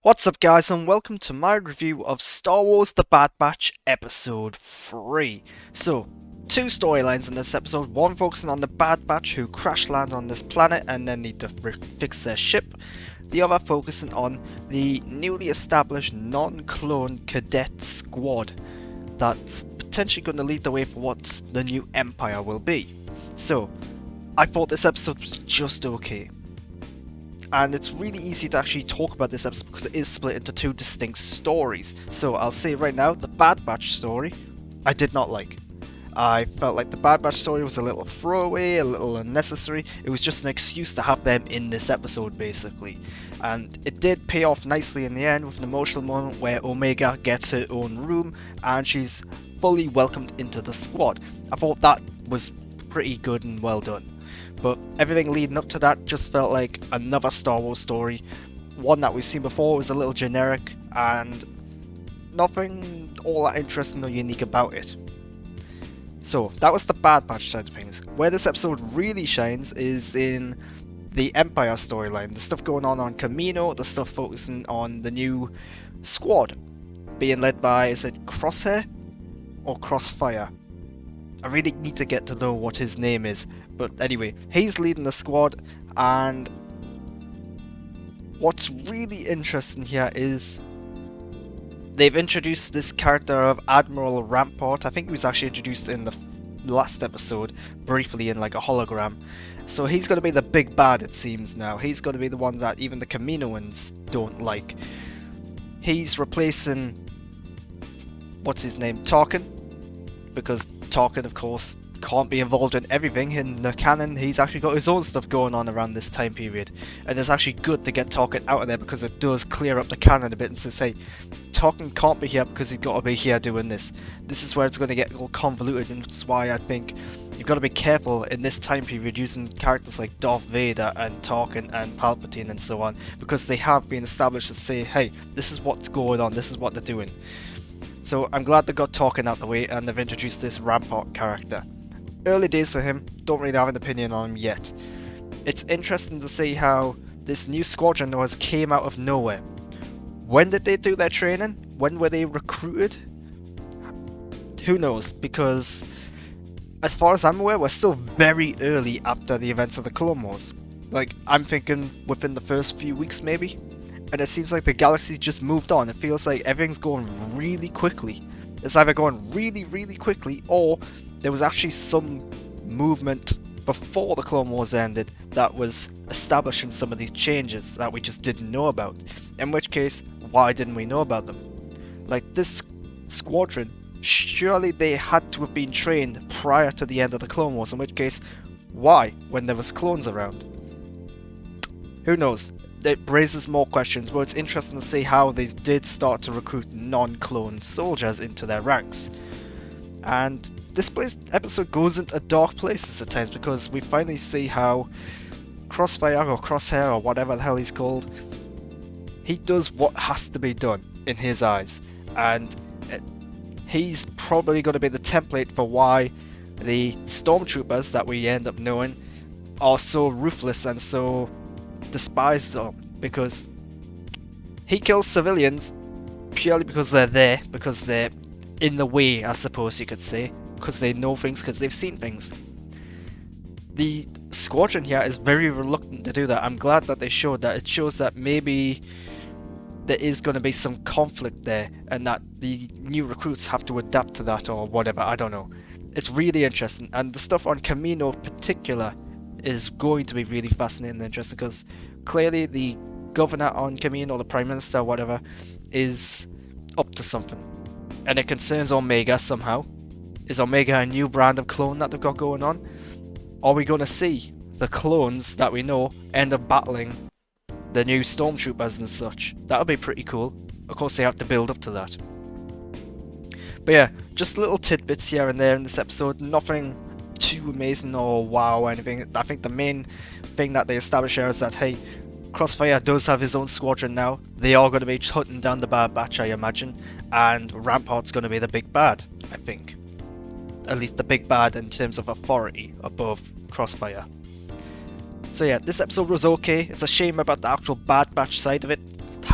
What's up guys and welcome to my review of Star Wars The Bad Batch Episode 3. So, two storylines in this episode, one focusing on the Bad Batch who crash land on this planet and then need to fix their ship, the other focusing on the newly established non-clone cadet squad that's potentially going to lead the way for what the new Empire will be. So, I thought this episode was just okay. And it's really easy to actually talk about this episode because it is split into two distinct stories. So I'll say right now, the Bad Batch story, I did not like. I felt like the Bad Batch story was a little throwaway, a little unnecessary. It was just an excuse to have them in this episode, basically. And it did pay off nicely in the end with an emotional moment where Omega gets her own room and she's fully welcomed into the squad. I thought that was pretty good and well done. But everything leading up to that just felt like another Star Wars story. One that we've seen before was a little generic and nothing all that interesting or unique about it. So that was the Bad Batch side of things. Where this episode really shines is in the Empire storyline. The stuff going on Kamino, the stuff focusing on the new squad being led by, is it Crosshair or Crossfire? I really need to get to know what his name is. But anyway, he's leading the squad, and what's really interesting here is they've introduced this character of Admiral Rampart. I think he was actually introduced in the last episode, briefly in like a hologram. So he's going to be the big bad, it seems now. He's going to be the one that even the Kaminoans don't like. He's replacing, what's his name, Tarkin, because Tarkin, of course, can't be involved in everything. In the canon, he's actually got his own stuff going on around this time period, and it's actually good to get Tarkin out of there because it does clear up the canon a bit and says, hey, Tarkin can't be here because he's got to be here doing this. This is where it's going to get all convoluted, and that's why I think you've got to be careful in this time period using characters like Darth Vader and Tarkin and Palpatine and so on, because they have been established to say, hey, this is what's going on, this is what they're doing. So I'm glad they got Tarkin out the way and they've introduced this Rampart character. Early days for him, don't really have an opinion on him yet. It's interesting to see how this new squadron came out of nowhere. When did they do their training? When were they recruited? Who knows, because as far as I'm aware, we're still very early after the events of the Clone Wars. Like, I'm thinking within the first few weeks maybe. And it seems like the galaxy's just moved on. It feels like everything's going really quickly. It's either going really, really quickly, or there was actually some movement before the Clone Wars ended that was establishing some of these changes that we just didn't know about. In which case, why didn't we know about them? Like, this squadron, surely they had to have been trained prior to the end of the Clone Wars. In which case, why, when there was clones around? Who knows? It raises more questions, but it's interesting to see how they did start to recruit non-clone soldiers into their ranks. And this episode goes into dark places at times because we finally see how Crossfire or Crosshair or whatever the hell he's called, he does what has to be done in his eyes, and he's probably going to be the template for why the stormtroopers that we end up knowing are so ruthless and so despised them, because he kills civilians purely because they're there, because they're in the way, I suppose you could say, because they know things, because they've seen things. The squadron here is very reluctant to do that. I'm glad that they showed that. It shows that maybe there is going to be some conflict there, and that the new recruits have to adapt to that or whatever, I don't know. It's really interesting, and the stuff on Kamino in particular is going to be really fascinating and interesting, because clearly the governor on Kamino, the prime minister, whatever, is up to something. And it concerns Omega somehow. Is Omega a new brand of clone that they've got going on? Are we going to see the clones that we know end up battling the new stormtroopers and such? That would be pretty cool. Of course, they have to build up to that. But yeah, just little tidbits here and there in this episode. Nothing too amazing or wow or anything. I think the main thing that they establish here is that, hey, Crossfire does have his own squadron now. They are going to be hunting down the Bad Batch, I imagine, and Rampart's going to be the big bad, I think. At least the big bad in terms of authority above Crossfire. So yeah, this episode was okay. It's a shame about the actual Bad Batch side of it,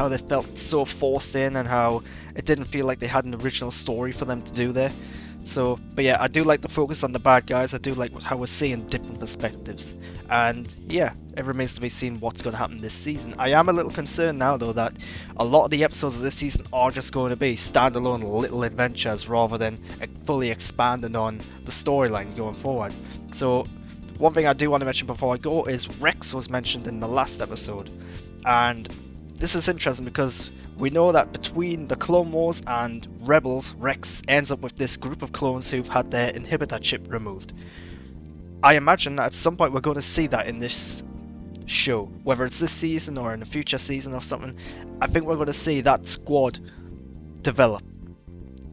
how they felt so forced in and how it didn't feel like they had an original story for them to do there. So, but yeah, I do like the focus on the bad guys. I do like how we're seeing different perspectives. And yeah, it remains to be seen what's going to happen this season. I am a little concerned now, though, that a lot of the episodes of this season are just going to be standalone little adventures rather than fully expanding on the storyline going forward. So, one thing I do want to mention before I go is Rex was mentioned in the last episode. And this is interesting because we know that between the Clone Wars and Rebels, Rex ends up with this group of clones who've had their inhibitor chip removed. I imagine that at some point we're going to see that in this show, whether it's this season or in a future season or something. I think we're going to see that squad develop.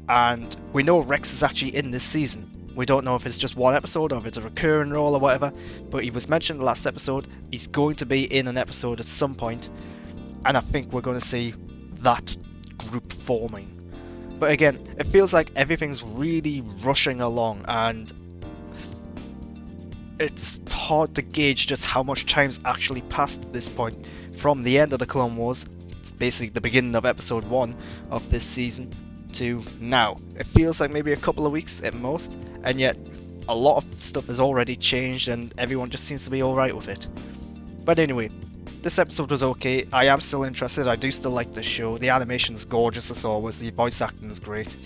And we know Rex is actually in this season. We don't know if it's just one episode or if it's a recurring role or whatever, but he was mentioned in the last episode. He's going to be in an episode at some point, and I think we're going to see that group forming. But again, it feels like everything's really rushing along, and it's hard to gauge just how much time's actually passed at this point from the end of the Clone Wars. It's basically the beginning of episode 1 of this season to now. It feels like maybe a couple of weeks at most, and yet a lot of stuff has already changed and everyone just seems to be alright with it. But anyway, this episode was okay. I am still interested. I do still like this show. The animation is gorgeous as always. The voice acting is great.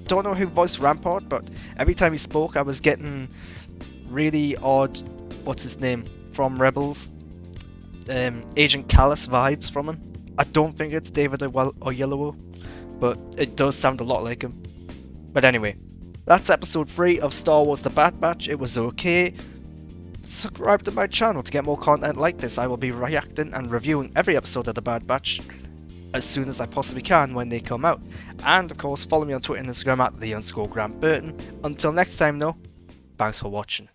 Don't know who voiced Rampart, but every time he spoke I was getting really odd, what's his name, from Rebels, Agent Callus vibes from him. I don't think it's David Oyelowo, but it does sound a lot like him. But anyway, that's episode 3 of Star Wars The Bad Batch. It was okay. Subscribe to my channel to get more content like this. I will be reacting and reviewing every episode of The Bad Batch as soon as I possibly can when they come out. And of course, follow me on Twitter and Instagram at @the_Grant Burton. Until next time though, thanks for watching.